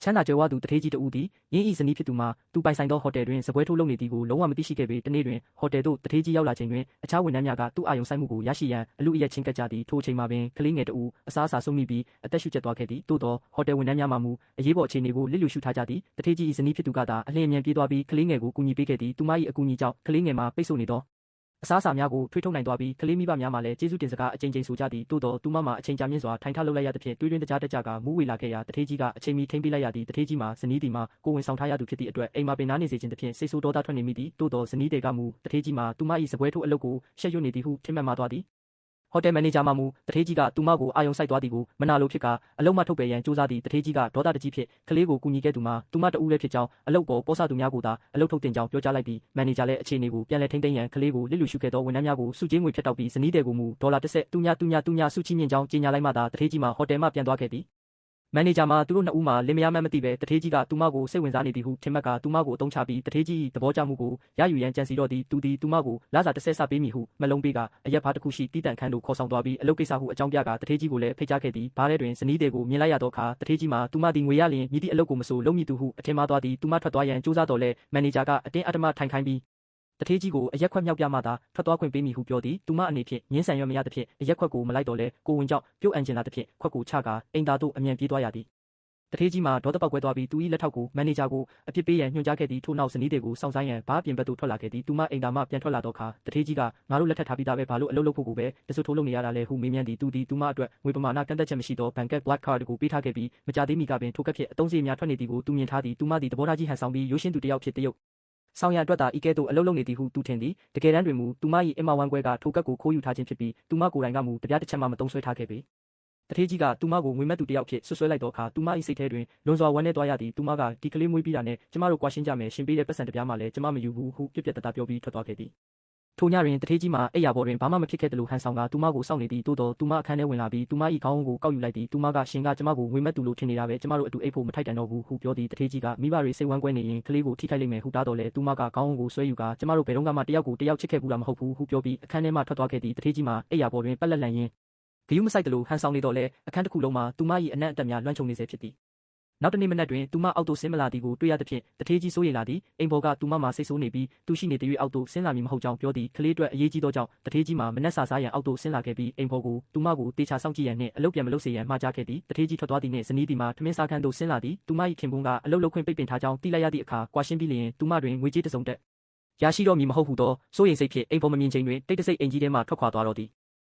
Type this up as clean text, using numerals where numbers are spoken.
ချမ်းသာကြွယ်ဝသူတထေးကြီးတဦးသည်ရင်းဤဇနီးဖြစ်သူမှာသူပိုင်ဆိုင်သောဟိုတယ်တွင်စပွဲထိုးလုပ်နေသည်ကိုလုံးဝမသိရှိခဲ့ပေတနေ့တွင်ဟိုတယ်သို့တထေးကြီးရောက်လာချိန်တွင်အခြားဝန်ထမ်းများကသူ့အာရုံစိုက်မှုကိုရရှိရန်အလူအယက်ချင်းကပ်ကြသည်ထိုအချိန်မှာပင်ကလေးငယ်တဦးအစားအစာဆုံးမိပြီးအသက်ရှူကျက်သွားခဲ့သည်သို့သောဟိုတယ်ဝန်ထမ်းများမှမူအရေးပေါ်အခြေအနေကိုလစ်လျူရှုထားကြသည်တထေးကြီး၏ဇနီးဖြစ်သူကသာအလင်းအမြန်ပြေးသွားပြီးကလေးငယ်ကိုကူညီပေးခဲ့သည်သူမ၏အကူအညီကြောင့်ကလေးငယ်မှာပိတ်ဆို့နေသောအစားအစာများကိုထွေးထုတ်နိုင်သွားပြီးကလေးမိဘများမှလည်းကျေးဇူးတင်စကားအကြိမ်ကြိမ်ဆိုကြသည်သို့တော်သူမမှာအချိန်ကြာမြင့်စွာထိုင်ထလုပ်လိုက်ရသဖြင့်တွေးတွင်းတကြားတက်ကြကမူးဝေလာခဲ့ရာတထေးကြီးကအချိန်မီထိမ့်ပေးလိုက်ရသည်တထေးကြီးမှာဇနီးသည်မှာကိုဝင်ဆောင်ထားရသူဖြစ်သည့်အတွက်အိမ်မှာပင်နားနေစေခြင်းသဖြင့်စိတ်ဆိုးဒေါသထွက်နေမိသည်သို့တော်ဇနီးတွေကမူတထေးကြီးမှာသူမ၏စပွဲထိုးအလုပ်ကိုရှက်ရွံ့နေသည်ဟုထင်မှတ်မှားသွားသည်ဟိုတယ်မန်နေဂျာမှမူတထေးကြီးကသူမကိုအာယုံစိုက်သွားသည်ကိုမနာလိုဖြစ်ကအလုံးမထုတ်ပယ်ရန်ကြိုးစားသည့်တထေးကြီးကဒေါသတကြီးဖြစ်ကလေးကိုကူညီခဲ့သူမှာသူမတဦးလည်းဖြစ်ကြောင်းအလုပ်ပေါ်ပေါ်ဆသူများကိုသာအလုပ်ထုတ်တင်ကြောင်းပြောကြားလိုက်ပြီးမန်နေဂျာလည်းအခြေအနေကိုပြန်လည်ထိန်းသိမ်းရန်ကလေးကိုလစ်လျူရှုခဲ့သောဝန်ထမ်းများကိုစုချင်းငွေဖြတ်တောက်ပြီးဇနီးတဲ့ကိုမူဒေါ်လာ30စုချီးမြှင့်ကြောင်းကြေညာလိုက်မှသာတထေးကြီးမှာဟိုတယ်မှပြန်သွားခဲ့သည်မန်နေဂျာမှာသူတို့နှစ်ဦးမှာလင်မယားမှမသိပဲတထေးကြီးကသူမကိုစိတ်ဝင်စားနေသည်ဟုထင်မှတ်ကသူမကိုအသုံးချပြီးတထေးကြီးသဘောကျမှုကိုရယူရန်ကြံစီတော့သည်သူသည်သူမကိုလစာ30ဆပေးမည်ဟုမလုံးပေးကအရက်ဖားတစ်ခုရှိတီးတန့်ခန်းသို့ခေါ်ဆောင်သွားပြီးအလုပ်ကိစ္စဟုအကြောင်းပြကတထေးကြီးကိုလည်းဖိတ်ကြားခဲ့သည်ဘားထဲတွင်ဇနီးတွေကိုမြင်လိုက်ရသောအခါတထေးကြီးမှာသူမသည်ငွေရလျင်မြည်သည့်အလုပ်ကိုမဆိုလုပ်မည်သူဟုအထင်မှားသွားသည်သူမထွက်သွားရန်ကြိုးစားတော်လဲမန်နေဂျာကအတင်းအဓမ္မထိုင်ခိုင်းပြီးတထေးကြီးကိုအရက်ခွက်မြောက်ပြမှသာထွက်သွားခွင့်ပေးမည်ဟုပြောသည်သူမအနေဖြင့်ငင်းဆန်ရွက်မရသဖြင့်အရက်ခွက်ကိုမလိုက်တော့လဲကိုဝင်ကြောင့်ပြုတ်အန်ကျင်လာသဖြင့်ခွက်ကိုချကာအိမ်သားသို့အမြန်ပြေးသွားရသည်တထေးကြီးမှာဒေါသပေါက်ကွဲသွားပြီးသူ၏လက်ထောက်ကိုမန်နေဂျာကိုအပြစ်ပေးရန်ညွှန်ကြားခဲ့သည်ထို့နောက်ဇနီးတွေကိုစောင့်ဆိုင်းရန်ဘားပြင်ဘက်သို့ထွက်လာခဲ့သည်သူမအိမ်သားမှပြန်ထွက်လာတော့အခါတထေးကြီးကငါတို့လက်ထပ်ထားပြီးသားပဲဘာလို့အလုပ်လုပ်ဖို့ကိုပဲတဆွထိုးလုပ်နေရတာလဲဟုမေးမြန်းသည်သူသည်သူမအတွက်ငွေပမာဏကန့်သက်ချက်မရှိသောဘဏ်ကတ် black card ကိုပေးထားခဲ့ပြီးမကြသေးမီကပင်ထိုကတ်ဖြင့်အသုံးစရိတ်များထွက်နေသည်ကိုသူမြင်ထားသည်သူမသည်သဘောထားကြီးဟန်ဆောင်ပြီးရိုးရှင်းသူတစ်ယောက်ဖြစ်တရုတ်ဆောင်ရန်အတွက်သာဤကဲ့သို့အလုပ်လုပ်နေသည်ဟုသူထင်သည်တကယ်တမ်းတွင်မူသူမ၏အင်မဝမ်းကွဲကထိုကတ်ကိုခိုးယူထားခြင်းဖြစ်ပြီးသူမကိုယ်တိုင်ကမူတပြားတစ်ချက်မှမသုံးဆွဲထားခဲ့ပေတထေးကြီးကသူမကိုငွေမဲ့သူတစ်ယောက်ဖြစ်ဆွဆွဲလိုက်တော့အခါသူမ၏စိတ်ထဲတွင်လွန်စွာဝမ်းနည်းသွားရသည်သူမကဒီကလေးမွေးပြီးတာနဲ့ကျမတို့ကွာရှင်းကြမယ်ရှင်ပေးတဲ့ပတ်စံတစ်ပြားမှလည်းကျမမယူဘူးဟုပြက်ပြက်တသားပြောပြီးထွက်သွားခဲ့သည်ထိုညတွင်တထေးကြီးမှာအိယာပေါ်တွင်ဘာမှမဖြစ်ခဲ့သလိုဟန်ဆောင်ကသူမကိုစောင့်နေသည်သို့တော်သူမအခန်းထဲဝင်လာပြီးသူမ၏ခေါင်းကိုကောက်ယူလိုက်သည်သူမကရှင်ကကျမကိုငွေမဲ့သူလို့ထင်နေတာပဲကျမတို့အတူအိပ်ဖို့မထိုက်တန်တော့ဘူးဟုပြောသည်တထေးကြီးကမိဘတွေစိတ်ဝမ်းကွဲနေရင်ကလေးကိုထိခိုက်လိမ့်မယ်ဟုတားတော်လဲသူမကခေါင်းကိုဆွဲယူကကျမတို့ဘယ်တော့မှတယောက်ကိုတယောက်ချစ်ခဲ့ဘူးလားမဟုတ်ဘူးဟုပြောပြီးအခန်းထဲမှထွက်သွားခဲ့သည်တထေးကြီးမှာအိယာပေါ်တွင်ပက်လက်လန်ရင်းဂယုမဆိုင်တလို့ဟန်ဆောင်နေတော့လဲအခန်းတစ်ခုလုံးမှာသူမ၏အနံ့အသက်များလွှမ်းခြုံနေစေဖြစ်သည်နောက်တနေ့မနက်တွင်သူမအောက်သို့ဆင်းမလာသည်ကိုတွေ့ရသဖြင့်တထေးကြီးစိုးရိမ်လာသည်အိမ်ပေါ်ကသူမမှာစိတ်ဆိုးနေပြီးသူရှိနေသည်အောက်သို့ဆင်းလာမည်မဟုတ်ကြောင်းပြောသည်ကလေးအတွက်အရေးကြီးသောကြောင့်တထေးကြီးမှာမနက်စာစားရန်အောက်သို့ဆင်းလာခဲ့ပြီးအိမ်ပေါ်ကိုသူမကိုတေချာစောင့်ကြည့်ရန်နှင့်အလုပ်ပြန်မလုပ်စေရန်မှာကြားခဲ့သည်တထေးကြီးထွက်သွားသည်နှင့်ဇနီးသည်မှာထမင်းစားခန်းသို့ဆင်းလာသည်သူမ၏ခင်ပွန်းကအလုပ်လုပ်ခွင့်ပိတ်ပင်ထားကြောင်းသိလိုက်ရသည့်အခါကွာရှင်းပြီးလျင်သူမတွင်ငွေကြေးတစ်စုံတက်ရရှိတော့မည်မဟုတ်ဟုသောစိုးရိမ်စိတ်ဖြင့်အိမ်ပေါ်မမြင်ချိန်တွင်တိတ်တဆိတ်အိမ်ကြီးထဲမှထွက်ခွာသွားတော့သည်